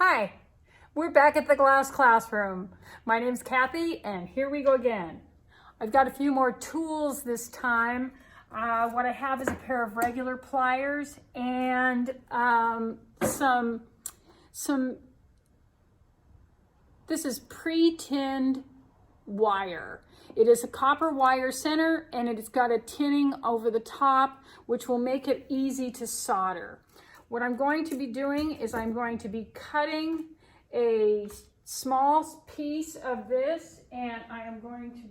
Hi, we're back at the glass classroom. My name's Kathy, and here we go again. I've got a few more tools this time. What I have is a pair of regular pliers and this is pre-tinned wire. It is a copper wire center and it's got a tinning over the top, which will make it easy to solder. What I'm going to be doing is I'm going to be cutting a small piece of this, and I am going to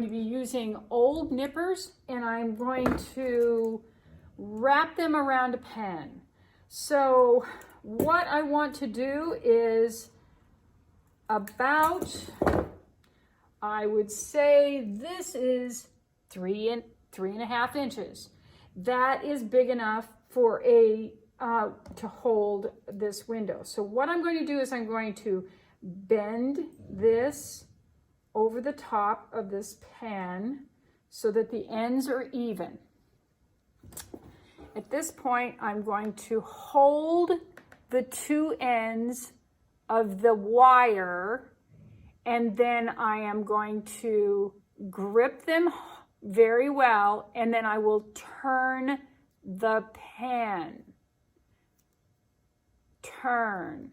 be using old nippers, and I'm going to wrap them around a pen. So what I want to do is about, I would say this is 3.5 inches. That is big enough for to hold this window. So what I'm going to do is I'm going to bend this over the top of this pen so that the ends are even. At this point, I'm going to hold the two ends of the wire, and then I am going to grip them very well, and then I will turn the pen. Turn,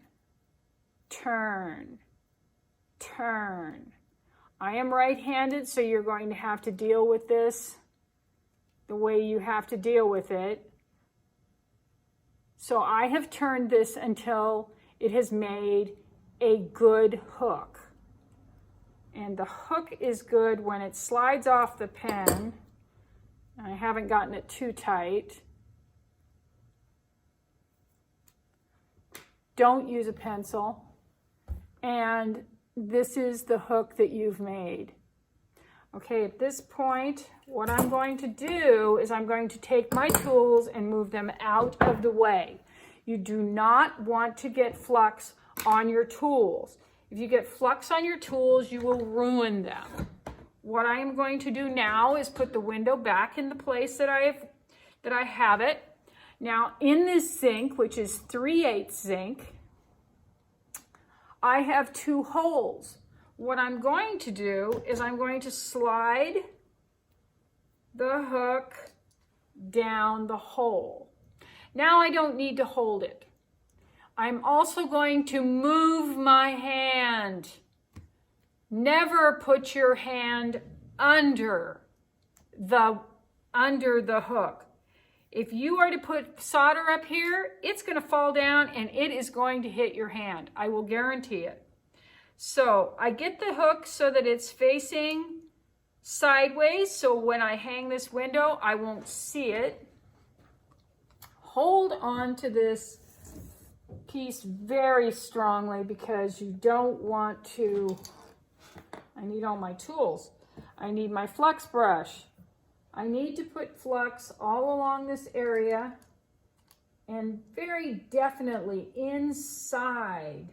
turn, turn. I am right-handed, so you're going to have to deal with this the way you have to deal with it. So I have turned this until it has made a good hook. And the hook is good when it slides off the pen. I haven't gotten it too tight. Don't use a pencil. And this is the hook that you've made. Okay, at this point, what I'm going to do is I'm going to take my tools and move them out of the way. You do not want to get flux on your tools. If you get flux on your tools, you will ruin them. What I am going to do now is put the window back in the place that I have it. Now in this zinc, which is 3/8 zinc, I have 2 holes. What I'm going to do is I'm going to slide the hook down the hole. Now I don't need to hold it. I'm also going to move my hand. Never put your hand under the hook. If you are to put solder up here, it's going to fall down and it is going to hit your hand. I will guarantee it. So I get the hook so that it's facing sideways, so when I hang this window, I won't see it. Hold on to this piece very strongly because you don't want to. I need all my tools. I need my flux brush. I need to put flux all along this area and very definitely inside,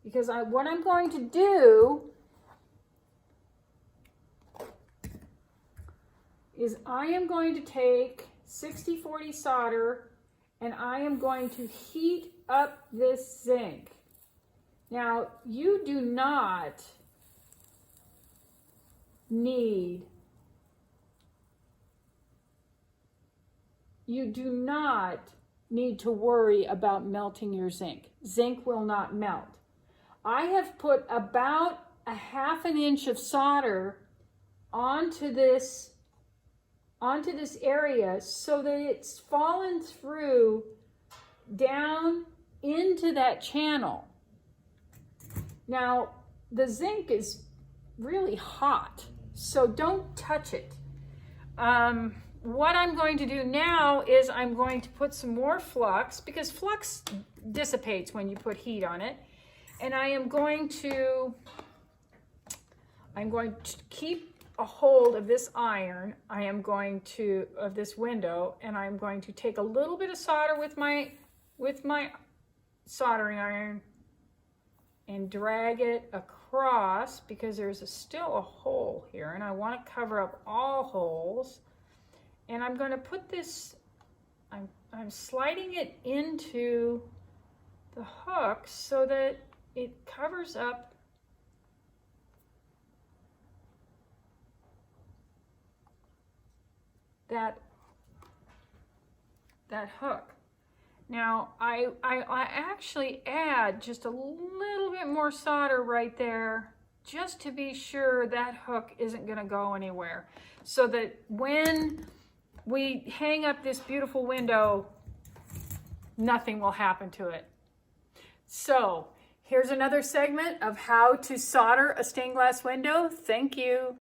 because what I'm going to do is I am going to take 60-40 solder and I am going to heat up this zinc. Now, you do not need to worry about melting your zinc. Zinc will not melt. I have put about 1/2 inch of solder onto this area so that it's fallen through down into that channel. Now, the zinc is really hot, so don't touch it. What I'm going to do now is I'm going to put some more flux, because flux dissipates when you put heat on it. And I'm going to keep a hold of this iron. Of this window, and I'm going to take a little bit of solder with my soldering iron and drag it across, because there's still a hole here and I want to cover up all holes. And I'm going to put this, I'm sliding it into the hook so that it covers up that hook. Now I actually add just a little bit more solder right there just to be sure that hook isn't going to go anywhere, so that when we hang up this beautiful window, nothing will happen to it. So here's another segment of how to solder a stained glass window. Thank you.